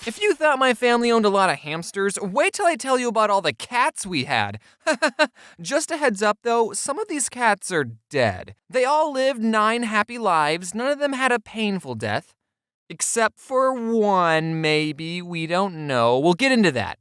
If you thought my family owned a lot of hamsters, wait till I tell you about all the cats we had. Just a heads up though, some of these cats are dead. They all lived 9 happy lives, none of them had a painful death. Except for one, maybe, we don't know. We'll get into that.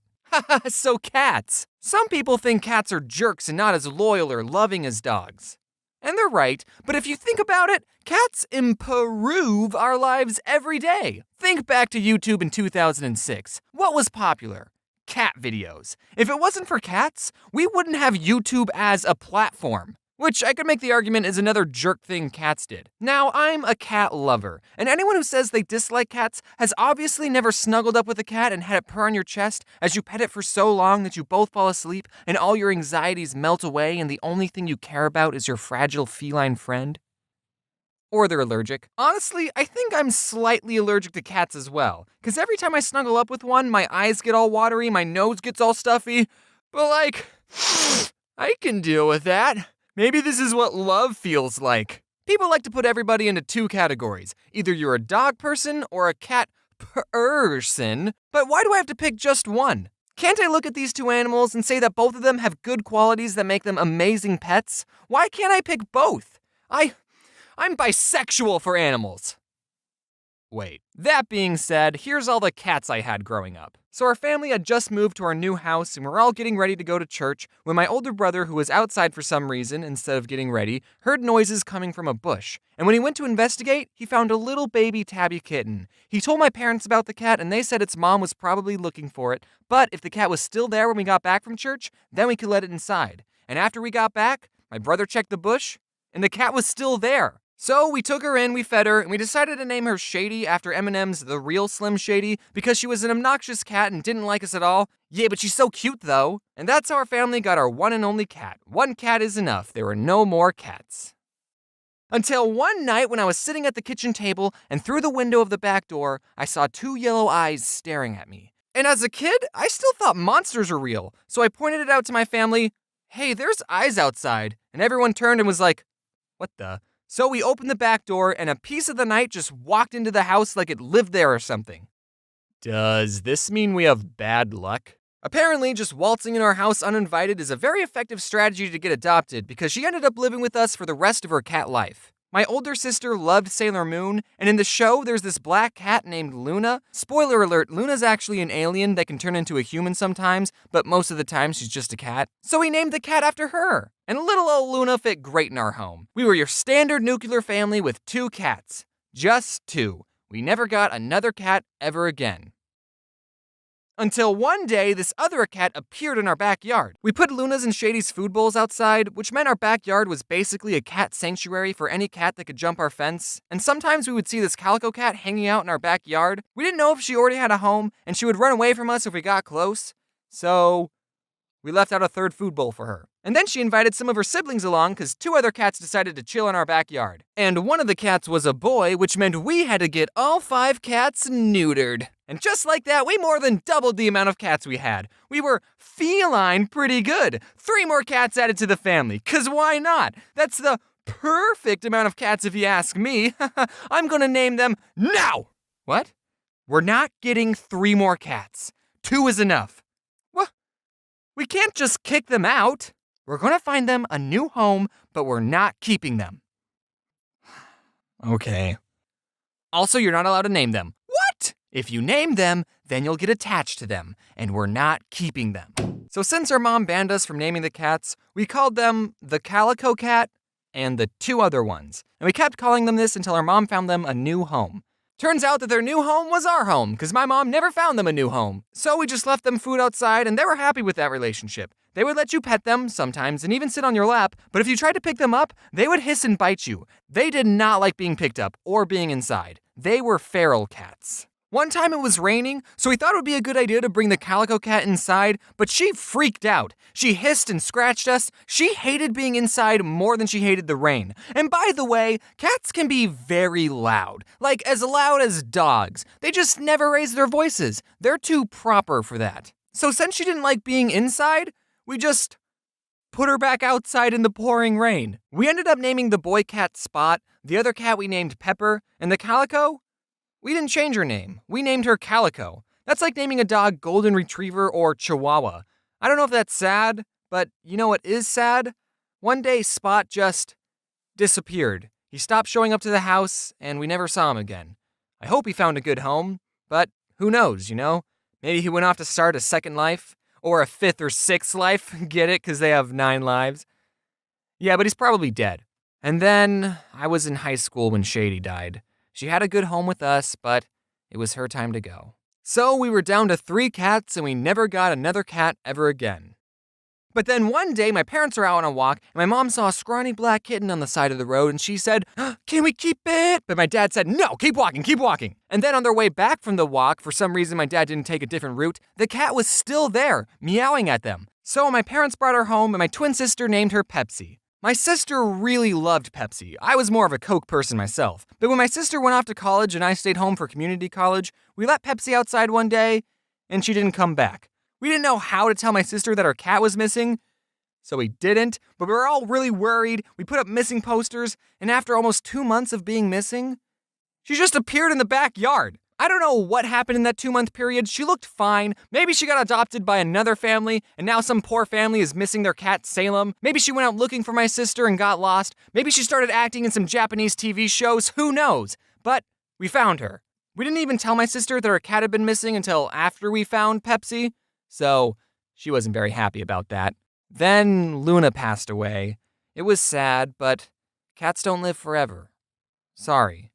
So cats. Some people think cats are jerks and not as loyal or loving as dogs. And they're right, but if you think about it, cats improve our lives every day. Think back to YouTube in 2006. What was popular? Cat videos. If it wasn't for cats, we wouldn't have YouTube as a platform. Which I could make the argument is another jerk thing cats did. Now, I'm a cat lover, and anyone who says they dislike cats has obviously never snuggled up with a cat and had it purr on your chest as you pet it for so long that you both fall asleep and all your anxieties melt away and the only thing you care about is your fragile feline friend. Or they're allergic. Honestly, I think I'm slightly allergic to cats as well, because every time I snuggle up with one, my eyes get all watery, my nose gets all stuffy, but I can deal with that. Maybe this is what love feels like. People like to put everybody into 2 categories. Either you're a dog person or a cat person, but why do I have to pick just one? Can't I look at these 2 animals and say that both of them have good qualities that make them amazing pets? Why can't I pick both? I'm bisexual for animals. Wait, that being said, here's all the cats I had growing up. So our family had just moved to our new house and we're all getting ready to go to church when my older brother, who was outside for some reason instead of getting ready, heard noises coming from a bush. And when he went to investigate, he found a little baby tabby kitten. He told my parents about the cat and they said its mom was probably looking for it, but if the cat was still there when we got back from church, then we could let it inside. And after we got back, my brother checked the bush and the cat was still there. So we took her in, we fed her, and we decided to name her Shady after Eminem's The Real Slim Shady because she was an obnoxious cat and didn't like us at all. Yeah, but she's so cute though. And that's how our family got our one and only cat. One cat is enough. There were no more cats. Until one night when I was sitting at the kitchen table and through the window of the back door, I saw 2 yellow eyes staring at me. And as a kid, I still thought monsters were real. So I pointed it out to my family, hey, there's eyes outside. And everyone turned and was like, what the? So we opened the back door and a piece of the night just walked into the house like it lived there or something. Does this mean we have bad luck? Apparently, just waltzing in our house uninvited is a very effective strategy to get adopted because she ended up living with us for the rest of her cat life. My older sister loved Sailor Moon, and in the show, there's this black cat named Luna. Spoiler alert, Luna's actually an alien that can turn into a human sometimes, but most of the time she's just a cat. So we named the cat after her. And little old Luna fit great in our home. We were your standard nuclear family with 2 cats. Just 2. We never got another cat ever again. Until one day, this other cat appeared in our backyard. We put Luna's and Shady's food bowls outside, which meant our backyard was basically a cat sanctuary for any cat that could jump our fence. And sometimes we would see this calico cat hanging out in our backyard. We didn't know if she already had a home, and she would run away from us if we got close. So we left out a 3rd food bowl for her. And then she invited some of her siblings along because 2 other cats decided to chill in our backyard. And one of the cats was a boy, which meant we had to get all 5 cats neutered. And just like that, we more than doubled the amount of cats we had. We were feline pretty good. 3 more cats added to the family, cause why not? That's the perfect amount of cats if you ask me. I'm gonna name them now! What? We're not getting 3 more cats. 2 is enough. What? We can't just kick them out. We're gonna find them a new home, but we're not keeping them. Okay. Also, you're not allowed to name them. What? If you name them, then you'll get attached to them, and we're not keeping them. So since our mom banned us from naming the cats, we called them the Calico Cat and the 2 other ones. And we kept calling them this until our mom found them a new home. Turns out that their new home was our home, because my mom never found them a new home. So we just left them food outside, and they were happy with that relationship. They would let you pet them sometimes and even sit on your lap, but if you tried to pick them up, they would hiss and bite you. They did not like being picked up or being inside. They were feral cats. One time it was raining, so we thought it would be a good idea to bring the Calico Cat inside, but she freaked out. She hissed and scratched us. She hated being inside more than she hated the rain. And by the way, cats can be very loud. Like as loud as dogs. They just never raise their voices. They're too proper for that. So since she didn't like being inside, we just put her back outside in the pouring rain. We ended up naming the boy cat Spot, the other cat we named Pepper, and the Calico? We didn't change her name. We named her Calico. That's like naming a dog Golden Retriever or Chihuahua. I don't know if that's sad, but you know what is sad? One day, Spot just disappeared. He stopped showing up to the house, and we never saw him again. I hope he found a good home, but who knows, you know? Maybe he went off to start a second life, or a fifth or sixth life. Get it? Because they have 9 lives. Yeah, but he's probably dead. And then I was in high school when Shady died. She had a good home with us, but it was her time to go. So we were down to 3 cats, and we never got another cat ever again. But then one day, my parents were out on a walk, and my mom saw a scrawny black kitten on the side of the road, and she said, "Can we keep it?" But my dad said, "No, keep walking, keep walking." And then on their way back from the walk, for some reason my dad didn't take a different route, the cat was still there, meowing at them. So my parents brought her home, and my twin sister named her Pepsi. My sister really loved Pepsi. I was more of a Coke person myself. But when my sister went off to college and I stayed home for community college, we let Pepsi outside one day, and she didn't come back. We didn't know how to tell my sister that her cat was missing, so we didn't, but we were all really worried. We put up missing posters, and after almost 2 months of being missing, she just appeared in the backyard. I don't know what happened in that 2-month period. She looked fine. Maybe she got adopted by another family, and now some poor family is missing their cat Salem. Maybe she went out looking for my sister and got lost. Maybe she started acting in some Japanese TV shows. Who knows? But we found her. We didn't even tell my sister that her cat had been missing until after we found Pepsi. So she wasn't very happy about that. Then Luna passed away. It was sad, but cats don't live forever. Sorry.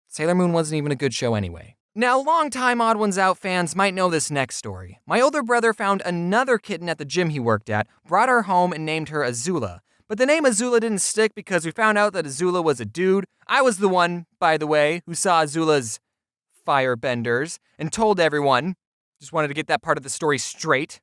Sailor Moon wasn't even a good show anyway. Now, longtime Odd Ones Out fans might know this next story. My older brother found another kitten at the gym he worked at, brought her home, and named her Azula. But the name Azula didn't stick because we found out that Azula was a dude. I was the one, by the way, who saw Azula's firebenders and told everyone. Just wanted to get that part of the story straight.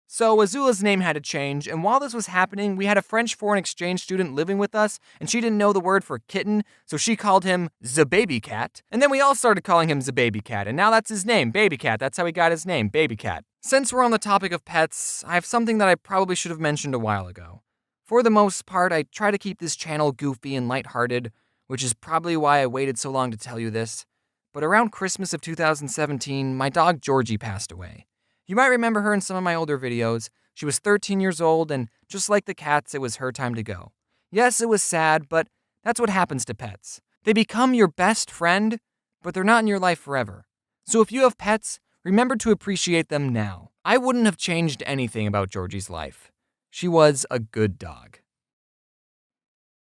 So Azula's name had to change, and while this was happening, we had a French foreign exchange student living with us, and she didn't know the word for kitten, so she called him the baby cat. And then we all started calling him the baby cat, and now that's his name, Baby Cat. That's how he got his name, Baby Cat. Since we're on the topic of pets, I have something that I probably should have mentioned a while ago. For the most part, I try to keep this channel goofy and lighthearted, which is probably why I waited so long to tell you this. But around Christmas of 2017, my dog Georgie passed away. You might remember her in some of my older videos. She was 13 years old, and just like the cats, it was her time to go. Yes, it was sad, but that's what happens to pets. They become your best friend, but they're not in your life forever. So if you have pets, remember to appreciate them now. I wouldn't have changed anything about Georgie's life. She was a good dog.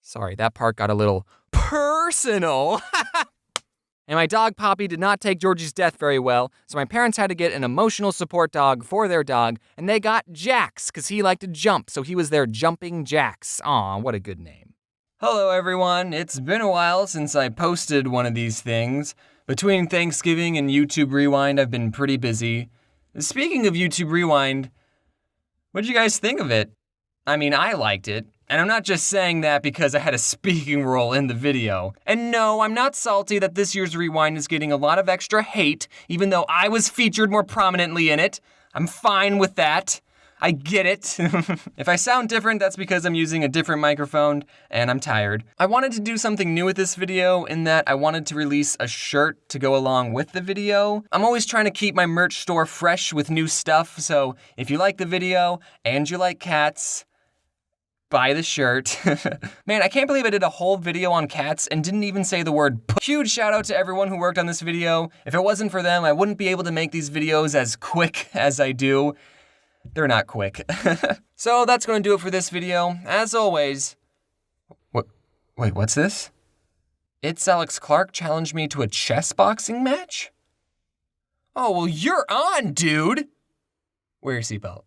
Sorry, that part got a little personal. And my dog Poppy did not take Georgie's death very well, so my parents had to get an emotional support dog for their dog, and they got Jax, because he liked to jump, so he was their Jumping Jax. Aw, what a good name. Hello everyone, it's been a while since I posted one of these things. Between Thanksgiving and YouTube Rewind, I've been pretty busy. Speaking of YouTube Rewind, what'd you guys think of it? I mean, I liked it. And I'm not just saying that because I had a speaking role in the video. And no, I'm not salty that this year's Rewind is getting a lot of extra hate, even though I was featured more prominently in it. I'm fine with that. I get it. If I sound different, that's because I'm using a different microphone, and I'm tired. I wanted to do something new with this video in that I wanted to release a shirt to go along with the video. I'm always trying to keep my merch store fresh with new stuff, so if you like the video and you like cats, buy the shirt. Man, I can't believe I did a whole video on cats and didn't even say the word Huge shout out to everyone who worked on this video. If it wasn't for them, I wouldn't be able to make these videos as quick as I do. They're not quick. So that's gonna do it for this video. As always, wait, what's this? It's Alex Clark challenged me to a chess boxing match? Oh, well, you're on, dude. Wear your seatbelt.